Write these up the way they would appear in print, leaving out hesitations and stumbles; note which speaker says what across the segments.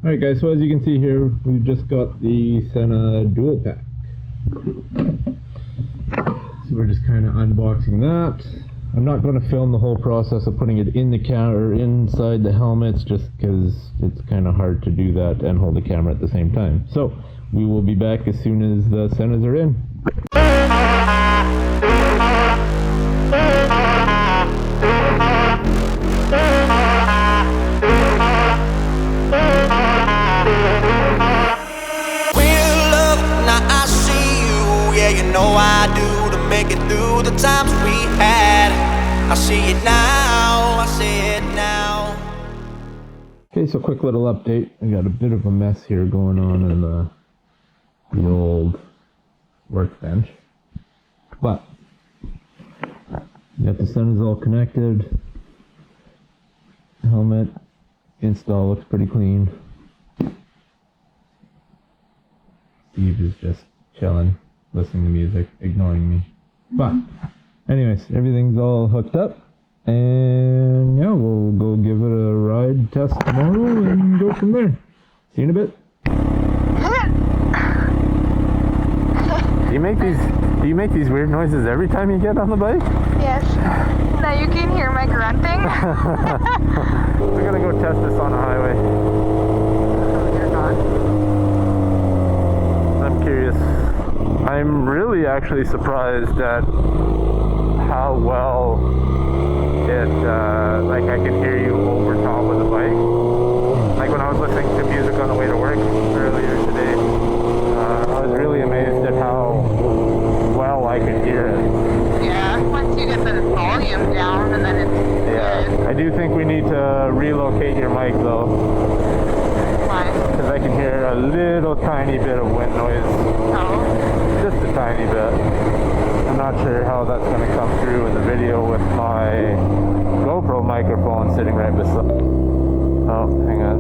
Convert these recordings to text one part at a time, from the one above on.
Speaker 1: Alright guys, so as you can see here, we've just got the Sena dual pack. So we're just kind of unboxing that. I'm not going to film the whole process of putting it in the camera or inside the helmets, just because it's kind of hard to do that and hold the camera at the same time. So we will be back as soon as the Senas are in.
Speaker 2: Make it through the times we had. I see it now, I see it now.
Speaker 1: Okay, so quick little update. I got a bit of a mess here going on in the old workbench. But got the Senas all connected. Helmet install looks pretty clean. Steve is just chilling, listening to music, ignoring me. But anyways, everything's all hooked up, and yeah, we'll go give it a ride test tomorrow and go from there. See you in a bit. Do you make these weird noises every time you get on the bike?
Speaker 3: Yes. Now you can hear my grunting.
Speaker 1: We're gonna go test this on a highway.
Speaker 3: Oh, you're not.
Speaker 1: I'm curious. I'm really actually surprised at how well it, like I can hear you over top of the bike. Like when I was listening to music on the way to work earlier today, I was really amazed at how well I could hear it.
Speaker 3: Yeah, once you get the volume down and then it's good.
Speaker 1: I do think we need to relocate your mic though.
Speaker 3: Why?
Speaker 1: Because I can hear a little tiny bit of wind noise.
Speaker 3: Oh.
Speaker 1: Just a tiny bit. I'm not sure how that's going to come through in the video with my GoPro microphone sitting right beside. Oh, hang on.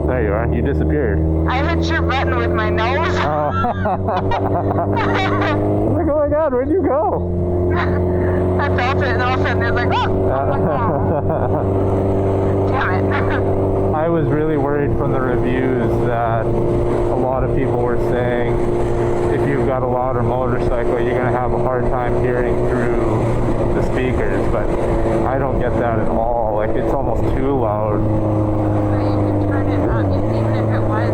Speaker 1: There you are. You disappeared.
Speaker 3: I hit your button with my nose.
Speaker 1: Oh. Like, oh my god, where'd you go?
Speaker 3: I felt it and all of a sudden it was like, oh! Damn it.
Speaker 1: I was really worried from the reviews that a lot of people were saying if you've got a louder motorcycle, you're going to have a hard time hearing through the speakers, but I don't get that at all. Like, it's almost too loud.
Speaker 3: You can turn it up, even if it was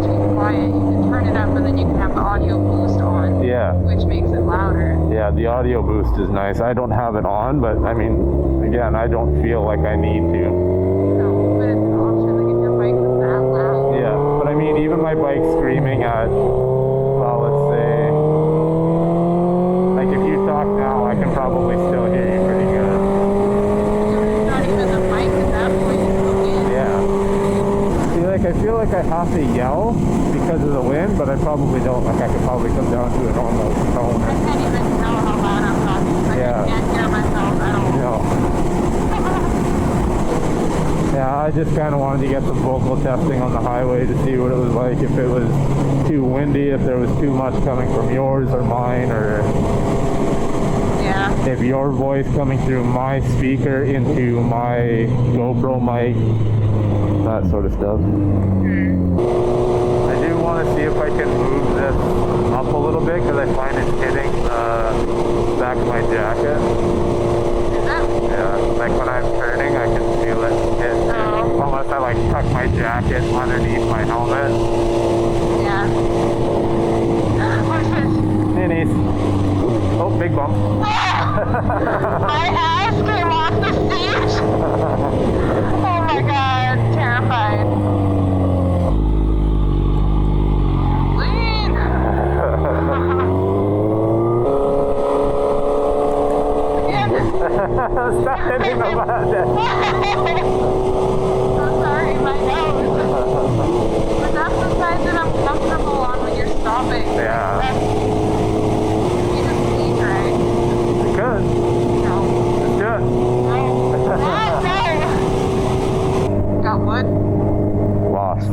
Speaker 3: too quiet, you can turn it up and then you can have the audio boost on,
Speaker 1: Yeah.
Speaker 3: which makes it louder.
Speaker 1: Yeah, the audio boost is nice. I don't have it on, but I mean, again, I don't feel like I need to.
Speaker 3: No, but it's an option, like if your bike is that loud.
Speaker 1: Yeah, but I mean, even my bike screaming at, well, let's say, like if you talk now, I can probably still hear you pretty good.
Speaker 3: It's not even the mic at that point, it's the wind.
Speaker 1: Yeah. See, like, I feel like I have to yell because of the wind, but I probably don't. Like, I could probably come down to a normal tone.
Speaker 3: I can't even tell how loud I'm talking. Like,
Speaker 1: Yeah.
Speaker 3: I can't hear myself at all.
Speaker 1: No. Yeah, I just kind of wanted to get some vocal testing on the highway to see what it was like, if it was too windy, if there was too much coming from yours or mine, or
Speaker 3: Yeah.
Speaker 1: if your voice coming through my speaker into my GoPro mic, that sort of stuff. I do want to see if I can move this up a little bit because I find it's hitting the back of my jacket.
Speaker 3: Is that?
Speaker 1: Yeah, like when I'm turning, I can feel it hit.
Speaker 3: Oh.
Speaker 1: Unless I like tuck my jacket underneath my helmet.
Speaker 3: Yeah. What's this?
Speaker 1: Minis. Oh, big bump.
Speaker 3: My ass came off the seat. Oh my god, terrified. Lean.
Speaker 1: Stop hitting the button.
Speaker 3: So sorry, my nose. But that's the side that I'm comfortable on when you're stopping.
Speaker 1: Yeah.
Speaker 3: You just lean right.
Speaker 1: You could.
Speaker 3: No.
Speaker 1: Just do it.
Speaker 3: No. Got wood?
Speaker 1: Lost.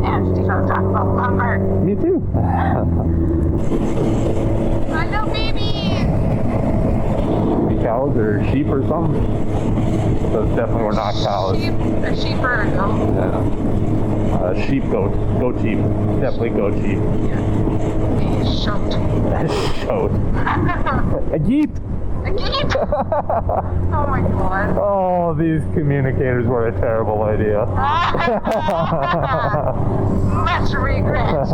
Speaker 3: And Steve, I was talking about lumber.
Speaker 1: Me too.
Speaker 3: I know.
Speaker 1: or sheep or something. Those definitely were not cows.
Speaker 3: A sheep or a goat.
Speaker 1: Yeah. Sheep, goat. Goat, sheep. Definitely goat, sheep.
Speaker 3: Yeah. A shoat.
Speaker 1: Shoat. A jeep.
Speaker 3: A jeep? Oh my god.
Speaker 1: Oh, these communicators were a terrible idea.
Speaker 3: Much regret.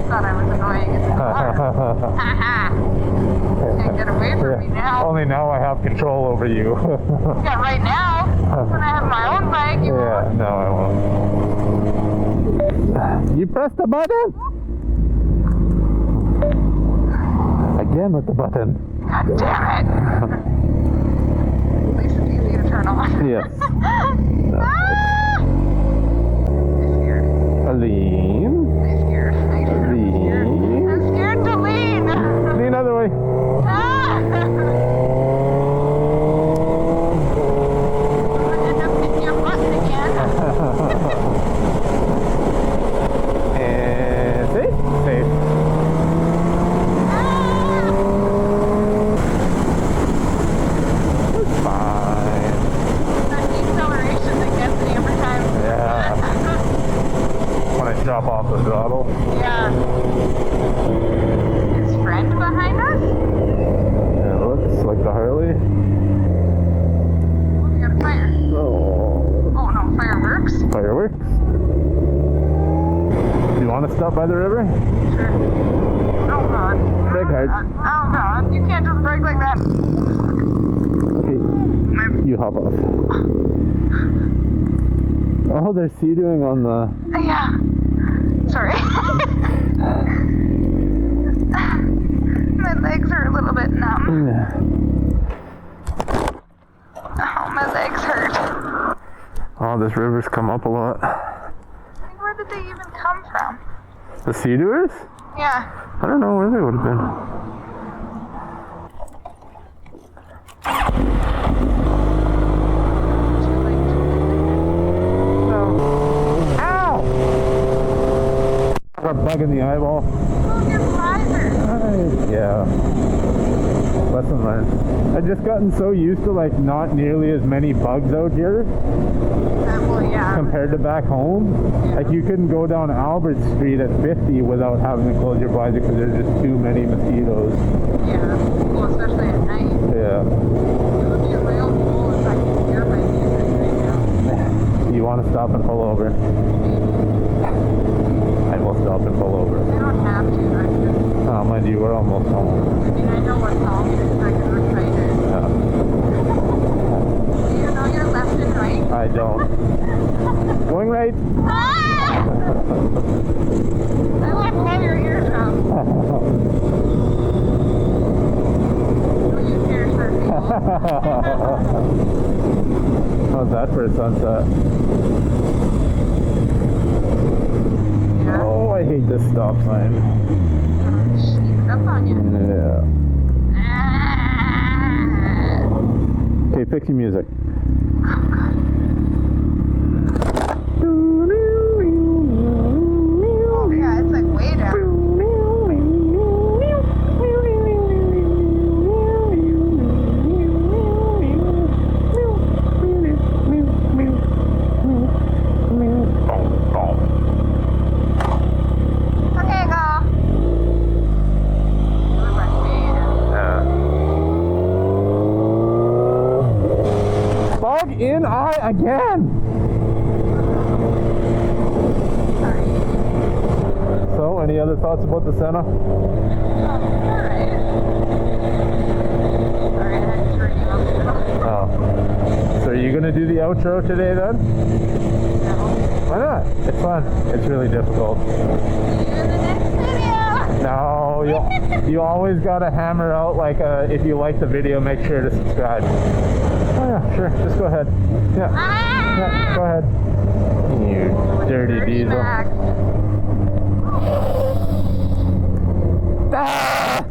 Speaker 3: Thought I was annoying as Can't get away from me now.
Speaker 1: Only now I have control over you.
Speaker 3: Yeah, right now. When I have my own bike, you won't.
Speaker 1: No, I won't. You pressed the button? Again with the button.
Speaker 3: God damn it. At least it's easy to turn on.
Speaker 1: Yes.
Speaker 3: I'm scared.
Speaker 1: Lean.
Speaker 3: I'm scared. I'm scared to lean.
Speaker 1: Lean other way.
Speaker 3: End up hitting your button again.
Speaker 1: And safe. Safe. It's fine.
Speaker 3: That deceleration that gets me every time.
Speaker 1: Yeah. When I drop off the throttle.
Speaker 3: Yeah. His friend behind us?
Speaker 1: Yeah, it looks like the Harley.
Speaker 3: Oh, we got a fire.
Speaker 1: Oh.
Speaker 3: Oh no, fireworks?
Speaker 1: Fireworks. Do you want to stop by the river?
Speaker 3: Sure. Oh god.
Speaker 1: Brake hard.
Speaker 3: Oh god, you can't just brake like that.
Speaker 1: Okay. You hop off. Oh, they're sea-dooing on the...
Speaker 3: Yeah. Sorry. My legs are a little bit numb.
Speaker 1: Yeah.
Speaker 3: Oh, my legs hurt.
Speaker 1: Oh, this river's come up a lot.
Speaker 3: Where did they even come from?
Speaker 1: The sea-doers?
Speaker 3: Yeah.
Speaker 1: I don't know where they would have been.
Speaker 3: Too late.
Speaker 1: No. Ow! Got a bug in the eyeball.
Speaker 3: Oh, your visor.
Speaker 1: Yeah. Lesson learned. I've just gotten so used to like not nearly as many bugs out here
Speaker 3: Well, yeah.
Speaker 1: compared to back home. Like you couldn't go down Albert Street at 50 without having to close your visor because there's just too many mosquitoes.
Speaker 3: Yeah. Well, especially at night.
Speaker 1: Yeah.
Speaker 3: It would be a real cool if I could hear my music right now.
Speaker 1: You want to stop and pull over? I will stop and pull over.
Speaker 3: I don't have to. I just,
Speaker 1: Oh, mind you, we're almost home.
Speaker 3: I mean, I know what song it is. I can recite it.
Speaker 1: Yeah.
Speaker 3: Do you know your left and right?
Speaker 1: I don't. Going right.
Speaker 3: Ah! I left all your eardrums. Don't you care for people?
Speaker 1: How's that for a sunset?
Speaker 3: Yeah.
Speaker 1: Oh, I hate this stop sign.
Speaker 3: Sneaks up on you.
Speaker 1: Yeah.
Speaker 3: Ah!
Speaker 1: Okay, fix your music.
Speaker 3: Oh, yeah, it's like way down. Okay, go. Look like me.
Speaker 1: Bug in eye again.
Speaker 3: Sorry.
Speaker 1: So, any other thoughts about the Sena?
Speaker 3: Alright. Sorry, I had to turn you off.
Speaker 1: Oh. So, are you gonna do the outro today then?
Speaker 3: No.
Speaker 1: Why not? It's fun. It's really difficult.
Speaker 3: See you in the next video.
Speaker 1: No, you always gotta hammer out like if you like the video, make sure to subscribe. Oh yeah, sure. Just go ahead. Yeah. Yeah, go ahead. You dirty diesel.
Speaker 3: Max.
Speaker 1: Ah!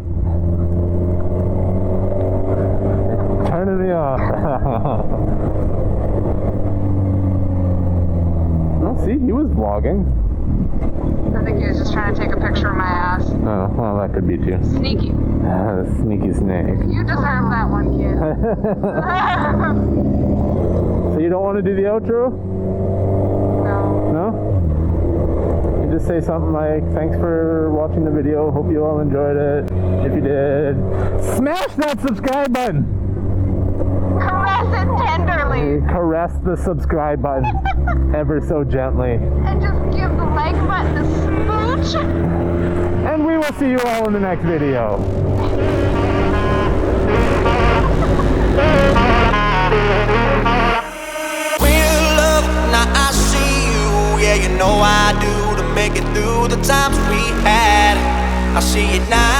Speaker 1: Turning me off. Oh, see, he was vlogging.
Speaker 3: I think he was just trying to take a picture of my ass. boss.
Speaker 1: Oh, well, that could be too.
Speaker 3: Sneaky.
Speaker 1: Sneaky snake.
Speaker 3: You deserve that one, kid.
Speaker 1: So you don't want to do the outro?
Speaker 3: No.
Speaker 1: No? You just say something like, thanks for watching the video, hope you all enjoyed it. If you did, smash that subscribe button!
Speaker 3: Caress it tenderly.
Speaker 1: Caress the subscribe button ever so gently.
Speaker 3: And just give the like button a smooch.
Speaker 1: And we will see you all in the next video.
Speaker 2: Real love, now I see you. Yeah, you know I do, to make it through the times we had. I see it now.